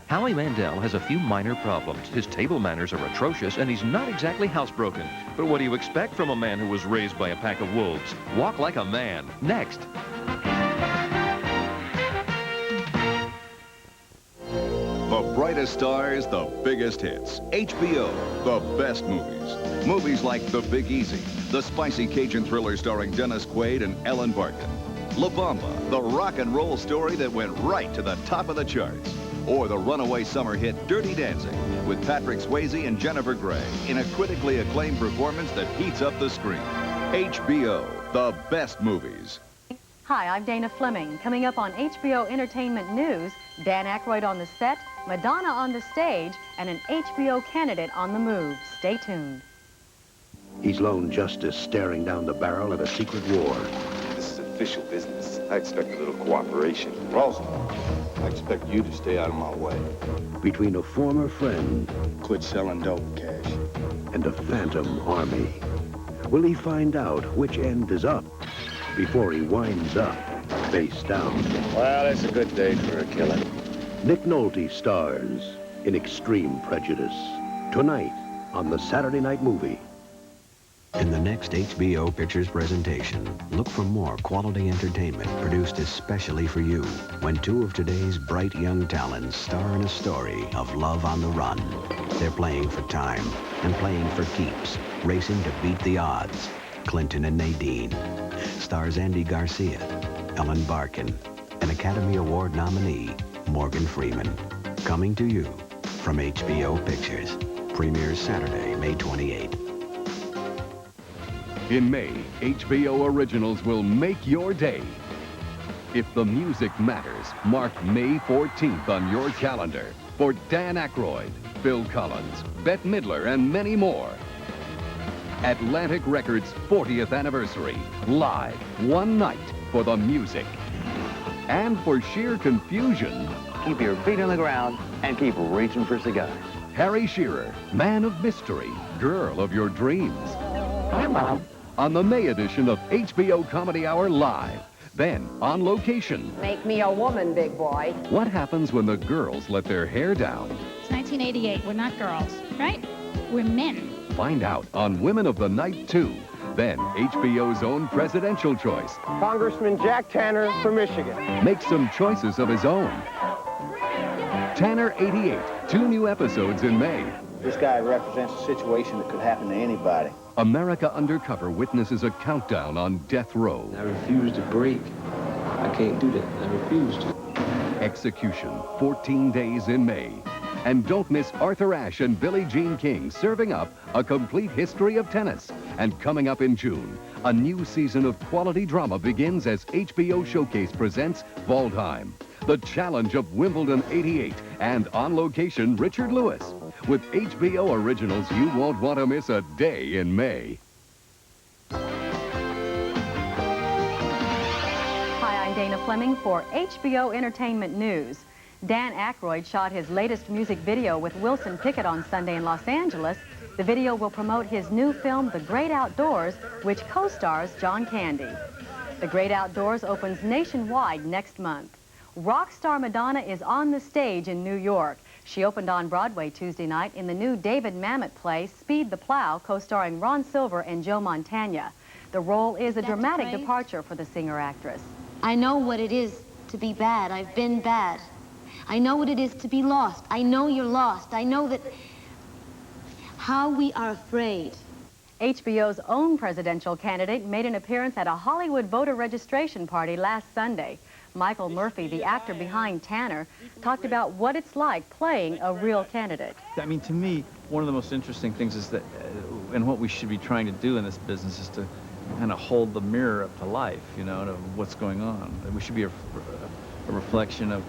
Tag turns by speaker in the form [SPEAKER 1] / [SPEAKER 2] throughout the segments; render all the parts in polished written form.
[SPEAKER 1] Howie Mandel has a few minor problems. His table manners are atrocious, and he's not exactly housebroken. But what do you expect from a man who was raised by a pack of wolves? Walk like a man. Next.
[SPEAKER 2] The brightest stars, the biggest hits. HBO, the best movies. Movies like The Big Easy, the spicy Cajun thriller starring Dennis Quaid and Ellen Barkin. La Bamba, the rock and roll story that went right to the top of the charts. Or the runaway summer hit Dirty Dancing with Patrick Swayze and Jennifer Grey in a critically acclaimed performance that heats up the screen. HBO, the best movies.
[SPEAKER 3] Hi, I'm Dana Fleming. Coming up on HBO Entertainment News, Dan Aykroyd on the set, Madonna on the stage, and an HBO candidate on the move. Stay tuned.
[SPEAKER 4] He's lone justice staring down the barrel of a secret war.
[SPEAKER 5] This is official business. I expect a little cooperation. Roswell, I expect you to stay out of my way.
[SPEAKER 4] Between a former friend
[SPEAKER 5] Quit selling dope, Cash.
[SPEAKER 4] and a phantom army. Will he find out which end is up before he winds up face down?
[SPEAKER 5] Well, it's a good day for a killer.
[SPEAKER 4] Nick Nolte stars in Extreme Prejudice. Tonight on the Saturday Night Movie.
[SPEAKER 6] In the next HBO Pictures presentation, look for more quality entertainment produced especially for you when two of today's bright young talents star in a story of love on the run. They're playing for time and playing for keeps, racing to beat the odds. Clinton and Nadine. Stars Andy Garcia, Ellen Barkin, and Academy Award nominee Morgan Freeman. Coming to you from HBO Pictures. Premieres Saturday, May 28th.
[SPEAKER 7] In May, HBO Originals will make your day. If the music matters, mark May 14th on your calendar for Dan Aykroyd, Phil Collins, Bette Midler, and many more. Atlantic Records' 40th anniversary, live, one night for the music. And for sheer confusion,
[SPEAKER 8] keep your feet on the ground and keep reaching for cigars.
[SPEAKER 7] Harry Shearer, man of mystery, girl of your dreams.
[SPEAKER 8] Hi, Mom.
[SPEAKER 7] On the May edition of HBO Comedy Hour Live. Then, on location.
[SPEAKER 9] Make me a woman, big boy.
[SPEAKER 7] What happens when the girls let their hair down?
[SPEAKER 10] It's 1988. We're not girls, right? We're men.
[SPEAKER 7] Find out on Women of the Night 2. Then, HBO's own presidential choice.
[SPEAKER 11] Congressman Jack Tanner for Michigan.
[SPEAKER 7] Makes some choices of his own. Tanner 88. 2 new episodes in May.
[SPEAKER 11] This guy represents a situation that could happen to anybody.
[SPEAKER 7] America Undercover witnesses a countdown on death row.
[SPEAKER 12] I refuse to break. I can't do that. I refuse to.
[SPEAKER 7] Execution, 14 days in May. And don't miss Arthur Ashe and Billie Jean King serving up a complete history of tennis. And coming up in June, a new season of quality drama begins as HBO Showcase presents Waldheim, the challenge of Wimbledon 88, and on location, Richard Lewis. With HBO Originals, you won't want to miss a day in May.
[SPEAKER 3] Hi, I'm Dana Fleming for HBO Entertainment News. Dan Aykroyd shot his latest music video with Wilson Pickett on Sunday in Los Angeles. The video will promote his new film, The Great Outdoors, which co-stars John Candy. The Great Outdoors opens nationwide next month. Rock star Madonna is on the stage in New York. She opened on Broadway Tuesday night in the new David Mamet play, Speed the Plow, co-starring Ron Silver and Joe Montana. The role is a dramatic departure for the singer-actress.
[SPEAKER 13] I know what it is to be bad. I've been bad. I know what it is to be lost. I know you're lost. I know that how we are afraid.
[SPEAKER 3] HBO's own presidential candidate made an appearance at a Hollywood voter registration party last Sunday. Michael Murphy, the actor behind Tanner, talked about what it's like playing a real candidate.
[SPEAKER 14] I mean, to me, one of the most interesting things is that, and what we should be trying to do in this business is to kind of hold the mirror up to life, you know, to what's going on. We should be a reflection of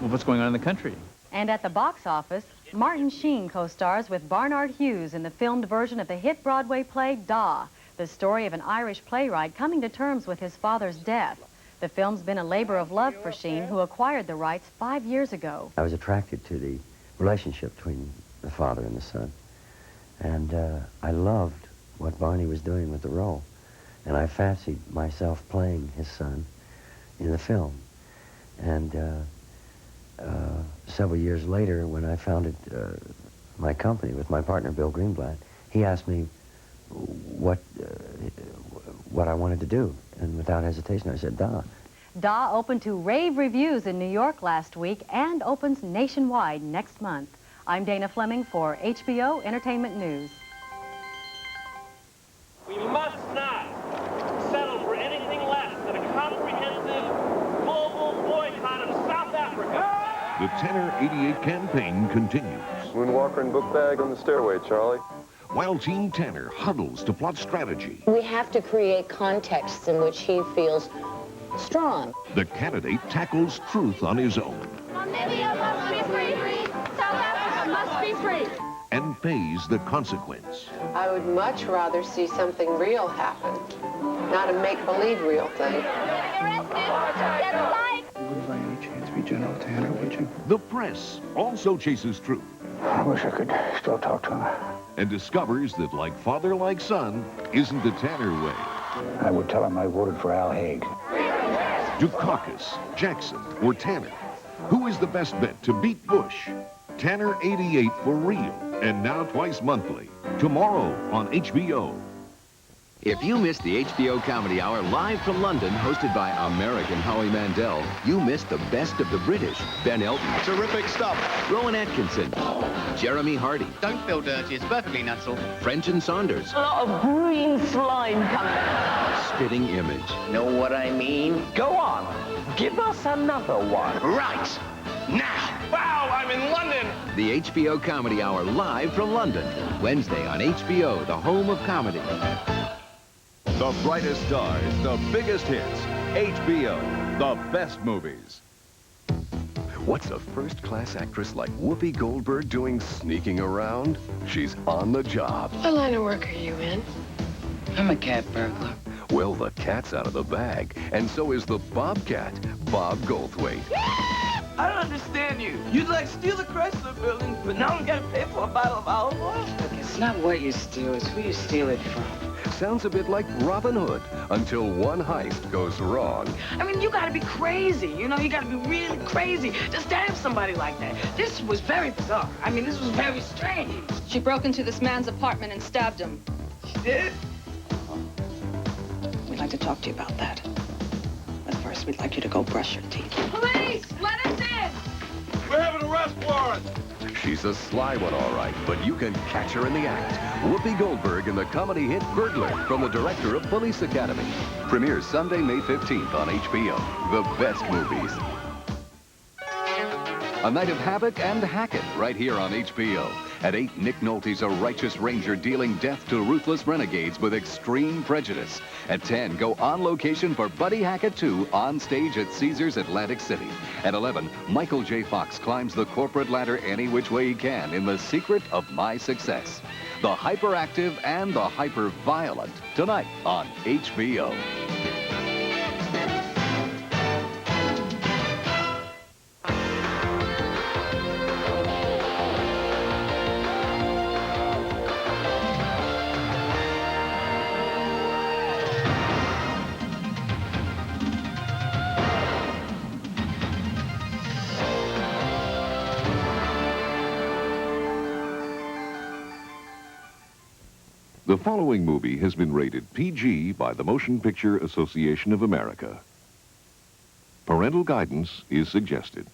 [SPEAKER 14] what's going on in the country.
[SPEAKER 3] And at the box office, Martin Sheen co-stars with Barnard Hughes in the filmed version of the hit Broadway play Da, the story of an Irish playwright coming to terms with his father's death. The film's been a labor of love for Sheen, who acquired the rights 5 years ago.
[SPEAKER 15] I was attracted to the relationship between the father and the son. And I loved what Barney was doing with the role. And I fancied myself playing his son in the film. And several years later, when I founded my company with my partner, Bill Greenblatt, he asked me what I wanted to do. And without hesitation, I said, Da.
[SPEAKER 3] Da opened to rave reviews in New York last week and opens nationwide next month. I'm Dana Fleming for HBO Entertainment News.
[SPEAKER 16] We must not settle for anything less than a comprehensive global boycott of South Africa.
[SPEAKER 4] The Tanner 88 campaign continues.
[SPEAKER 5] Moonwalker and book bag on the stairway, Charlie.
[SPEAKER 4] While Team Tanner huddles to plot strategy,
[SPEAKER 17] We have to create contexts in which he feels strong.
[SPEAKER 4] the candidate tackles truth on his own
[SPEAKER 18] Namibia must be free. South Africa must be free.
[SPEAKER 4] and pays the consequence.
[SPEAKER 9] I would much rather see something real happen, not a make-believe real thing.
[SPEAKER 11] You wouldn't by any chance be General Tanner, would you?
[SPEAKER 4] The press also chases truth
[SPEAKER 11] I wish I could still talk to him.
[SPEAKER 4] and discovers that like father, like son isn't the Tanner way.
[SPEAKER 11] I would tell him I voted for Al Haig.
[SPEAKER 4] Dukakis, Jackson, or Tanner? Who is the best bet to beat Bush? Tanner 88 for real, and now twice monthly. Tomorrow on HBO.
[SPEAKER 19] If you missed the HBO Comedy Hour live from London, hosted by American Howie Mandel, you missed the best of the British. Ben Elton. Terrific stuff. Rowan Atkinson. Jeremy Hardy.
[SPEAKER 20] Don't feel dirty. It's perfectly natural.
[SPEAKER 19] French and Saunders.
[SPEAKER 20] A lot of green slime coming.
[SPEAKER 19] Spitting Image.
[SPEAKER 20] Know what I mean? Go on. Give us another one. Right. Now. Wow, I'm in London.
[SPEAKER 19] The HBO Comedy Hour live from London. Wednesday on HBO, the home of comedy.
[SPEAKER 2] The brightest stars, the biggest hits. HBO, the best movies.
[SPEAKER 7] What's a first-class actress like Whoopi Goldberg doing sneaking around? She's on the job.
[SPEAKER 9] What line of work are you in?
[SPEAKER 20] I'm a cat burglar.
[SPEAKER 7] Well, the cat's out of the bag, and so is the Bobcat, Bob Goldthwait.
[SPEAKER 20] I don't understand you. You'd like steal the Chrysler building, but now I'm gonna pay for a bottle of olive oil? Look, it's not what you steal, it's who you steal it from.
[SPEAKER 7] Sounds a bit like Robin Hood, until one heist goes wrong.
[SPEAKER 21] I mean, you gotta be crazy, you know? You gotta be really crazy to stab somebody like that. This was very bizarre. I mean, this was very strange.
[SPEAKER 22] She broke into this man's apartment and stabbed him.
[SPEAKER 21] She did?
[SPEAKER 22] We'd like to talk to you about that. But first, we'd like you to go brush your teeth.
[SPEAKER 21] Police, let us in!
[SPEAKER 20] We have an arrest warrant!
[SPEAKER 7] She's a sly one, all right, but you can catch her in the act. Whoopi Goldberg in the comedy hit Burglar from the director of Police Academy. Premieres Sunday, May 15th on HBO. The best movies. A night of havoc and Hackett right here on HBO. At 8, Nick Nolte's a righteous ranger dealing death to ruthless renegades with extreme prejudice. At 10, go on location for Buddy Hackett 2 on stage at Caesars Atlantic City. At 11, Michael J. Fox climbs the corporate ladder any which way he can in The Secret of My Success. The hyperactive and the hyper-violent tonight on HBO.
[SPEAKER 4] The following movie has been rated PG by the Motion Picture Association of America. Parental guidance is suggested.